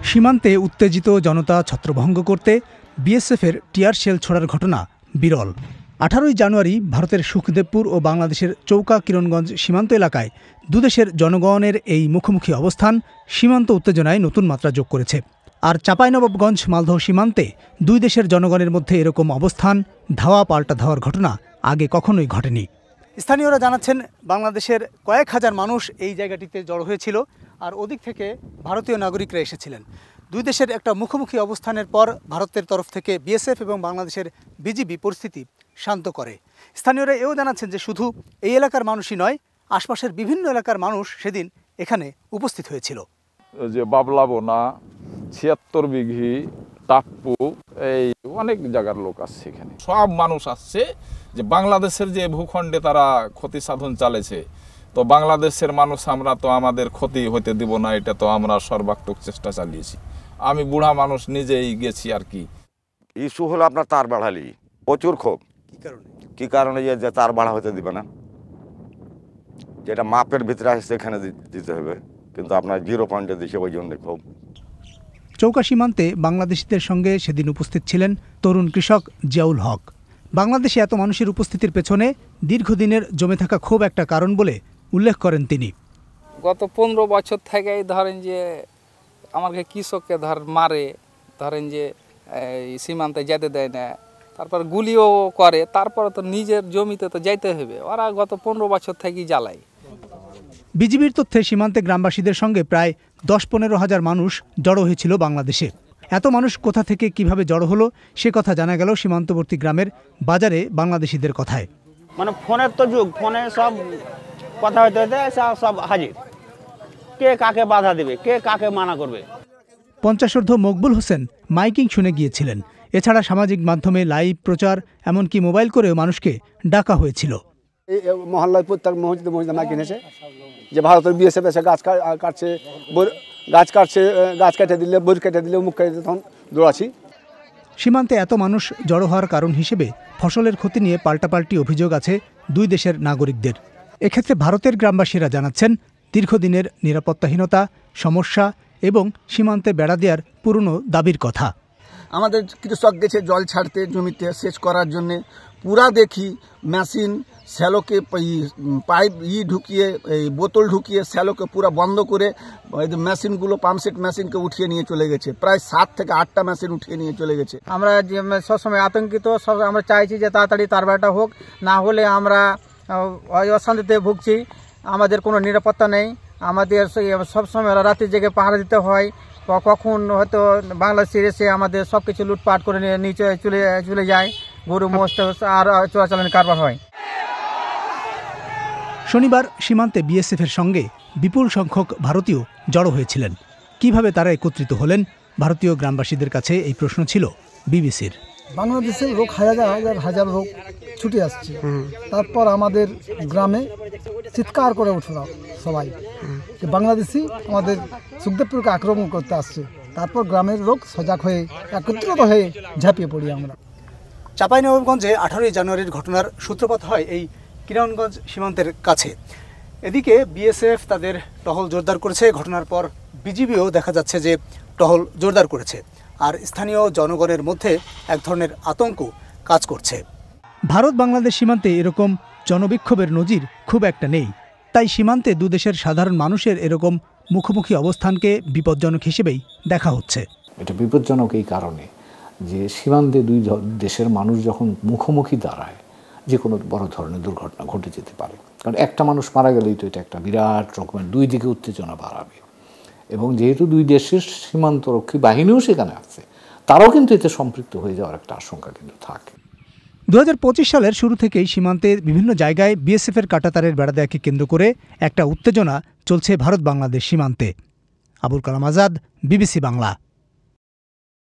সীমান্তে উত্তেজিত জনতা ছত্রভঙ্গ করতে বিএসএফের টিয়ার শেল ছোড়ার ঘটনা বিরল। 18 জানুয়ারি ভারতের সুখদেবপুর ও বাংলাদেশের চৌকা কিরণগঞ্জ সীমান্ত এলাকায় দুদেশের জনগণের এই মুখোমুখি অবস্থান সীমান্ত উত্তেজনায় নতুন মাত্রা যোগ করেছে। আর চাঁপাইনবাবগঞ্জ মালদহ সীমান্তে দুই দেশের জনগণের মধ্যে এরকম অবস্থান, ধাওয়া পাল্টা ধাওয়ার ঘটনা আগে কখনোই ঘটেনি। স্থানীয়রা জানাচ্ছেন, বাংলাদেশের কয়েক হাজার মানুষ এই জায়গাটিতে জড়ো হয়েছিল, আর ওদিক থেকে ভারতীয় নাগরিকরা এসেছিলেন। দুই দেশের একটা মুখোমুখি অবস্থানের পর ভারতের তরফ থেকে বিএসএফ এবং বাংলাদেশের বিজিবি পরিস্থিতি শান্ত করে। স্থানীয়রা এও জানাচ্ছেন যে শুধু এই এলাকার মানুষই নয়, আশপাশের বিভিন্ন এলাকার মানুষ সেদিন এখানে উপস্থিত হয়েছিল। যে বাবলাবোনা, 76 বিঘি, টাপ্পু, এই অনেক জায়গার লোক আসছে এখানে। সব মানুষ আসছে যে বাংলাদেশের যে ভূখণ্ডে তারা ক্ষতি সাধন চালেছে, তো বাংলাদেশের মানুষ আমরা তো আমাদের ক্ষতি হতে দিব না, এটা তো আমরা সর্বাত্মক চেষ্টা চালিয়েছি। আমি বুড়া মানুষ নিজেই গেছি আর কি। ইস্যু হলো আপনার তার বাড়ালি প্রচুর ক্ষোভ। কি কারণে যে তার বাড়া হতে দিবে না, যেটা মাপের ভিতরে আসছে এখানে দিতে হবে, কিন্তু আপনার 0 পয়েন্টে দিচ্ছে, ওই জন্য ক্ষোভ। চৌকা সীমান্তে বাংলাদেশিদের সঙ্গে সেদিন উপস্থিত ছিলেন তরুণ কৃষক জিয়াউল হক। বাংলাদেশে এত মানুষের উপস্থিতির পেছনে দীর্ঘদিনের জমে থাকা ক্ষোভ একটা কারণ বলে উল্লেখ করেন তিনি। গত 15 বছর থেকেই ধরেন যে আমাকে কৃষককে মারে, ধরেন যে সীমান্তে যেতে দেয় না, তারপর গুলিও করে, তারপরে তো নিজের জমিতে তো যাইতে হবে। ওরা গত 15 বছর থেকেই জ্বালায়। বিজিবির তথ্যে সীমান্তে গ্রামবাসীদের সঙ্গে প্রায় 10-15 হাজার মানুষ জড়ো হয়েছিল বাংলাদেশে। এত মানুষ কোথা থেকে কিভাবে জড়ো হলো সে কথা জানা গেল সীমান্তবর্তী গ্রামের বাজারে বাংলাদেশিদের কথায়। মানে ফোনের তো যুগ, ফোনে সব কথা হইতে হইতে সব হাজির। কে কাকে বাধা দেবে, কে কাকে মানা করবে। 50 মকবুল হোসেন মাইকিং শুনে গিয়েছিলেন। এছাড়া সামাজিক মাধ্যমে লাইভ প্রচার, এমনকি মোবাইল করেও মানুষকে ডাকা হয়েছিল। মহল্লায় প্রত্যেক মসজিদে মাইকিং এসে যে ভারতের বিএসএফ এসে গাছ কাটছে, গাছ কেটে দিলে, বই কেটে দিলে, মুখ কেটে দিলে, তখন দৌড়াচ্ছি। সীমান্তে এত মানুষ জড়ো হওয়ার কারণ হিসেবে ফসলের ক্ষতি নিয়ে পাল্টাপাল্টি অভিযোগ আছে দুই দেশের নাগরিকদের। এক্ষেত্রে ভারতের গ্রামবাসীরা জানাচ্ছেন, দীর্ঘদিনের নিরাপত্তাহীনতা, সমস্যা এবং সীমান্তে বেড়া দেওয়ার পুরনো দাবির কথা। আমাদের কৃষক গেছে জল ছাড়তে, জমিতে সেচ করার জন্যে, পুরা দেখি মেশিন শ্যালোকে পাইপ ঢুকিয়ে, এই বোতল ঢুকিয়ে শ্যালোকে পুরা বন্ধ করে মেশিনগুলো, পাম্পসেট মেশিনকে উঠিয়ে নিয়ে চলে গেছে। প্রায় 7 থেকে 8টা মেশিন উঠিয়ে নিয়ে চলে গেছে। আমরা সবসময় আতঙ্কিত, আমরা চাইছি যে তাড়াতাড়ি তার বেড়াটা হোক, না হলে আমরা অশান্তিতে ভুগছি। আমাদের কোনো নিরাপত্তা নেই। আমাদের সবসময় রাতে জেগে পাহারা দিতে হয়। কখন হয়তো বাংলাদেশের এসে আমাদের সব কিছু লুটপাট করে নিচে চলে যায়, গরু মোষ আর চোরাচালানের কারবার হয়। শনিবার সীমান্তে বিএসএফের সঙ্গে বিপুল সংখ্যক ভারতীয় জড়ো হয়েছিলেন। কিভাবে তারা একত্রিত হলেন, ভারতীয় গ্রামবাসীদের কাছে এই প্রশ্ন ছিল বিবিসির। বাংলাদেশের লোক হাজার লোক ছুটে আসছে। তারপর আমাদের গ্রামে চিৎকার করে উঠল সবাই, বাংলাদেশি আমাদের সুখদেবপুরকে আক্রমণ করতে আসছে। তারপর গ্রামের লোক সজাগ হয়ে একত্রিত হয়ে ঝাঁপিয়ে পড়ি আমরা। চাঁপাইনবাবগঞ্জে 18 জানুয়ারির ঘটনার সূত্রপাত হয় এই কিরণগঞ্জ সীমান্তের কাছে। এদিকে বিএসএফ তাদের টহল জোরদার করেছে। ঘটনার পর বিজিবিও দেখা যাচ্ছে যে টহল জোরদার করেছে, আর স্থানীয় জনগণের মধ্যে এক ধরনের আতঙ্ক কাজ করছে। ভারত বাংলাদেশ সীমান্তে এরকম জনবিক্ষোভের নজির খুব একটা নেই, তাই সীমান্তে দুদেশের সাধারণ মানুষের এরকম মুখোমুখি অবস্থানকে বিপজ্জনক হিসেবেই দেখা হচ্ছে। এটা বিপজ্জনক এই কারণে যে সীমান্তে দুই দেশের মানুষ যখন মুখোমুখি দাঁড়ায়, যে কোনো বড় ধরনের দুর্ঘটনা ঘটে যেতে পারে। কারণ একটা মানুষ মারা গেলেই তো এটা একটা বিরাট রকমের দুই দিকে উত্তেজনা বাড়াবে। এবং যেহেতু দুই দেশের সীমান্তরক্ষী বাহিনীও সেখানে আছে, তারাও কিন্তু এতে সম্পৃক্ত হয়ে যাওয়ার একটা আশঙ্কা কিন্তু থাকে। 2025 সালের শুরু থেকেই সীমান্তের বিভিন্ন জায়গায় বিএসএফের কাঁটাতারের বেড়া দেওয়াকে কেন্দ্র করে একটা উত্তেজনা চলছে ভারত বাংলাদেশ সীমান্তে। আবুল কালাম আজাদ, বিবিসি বাংলা।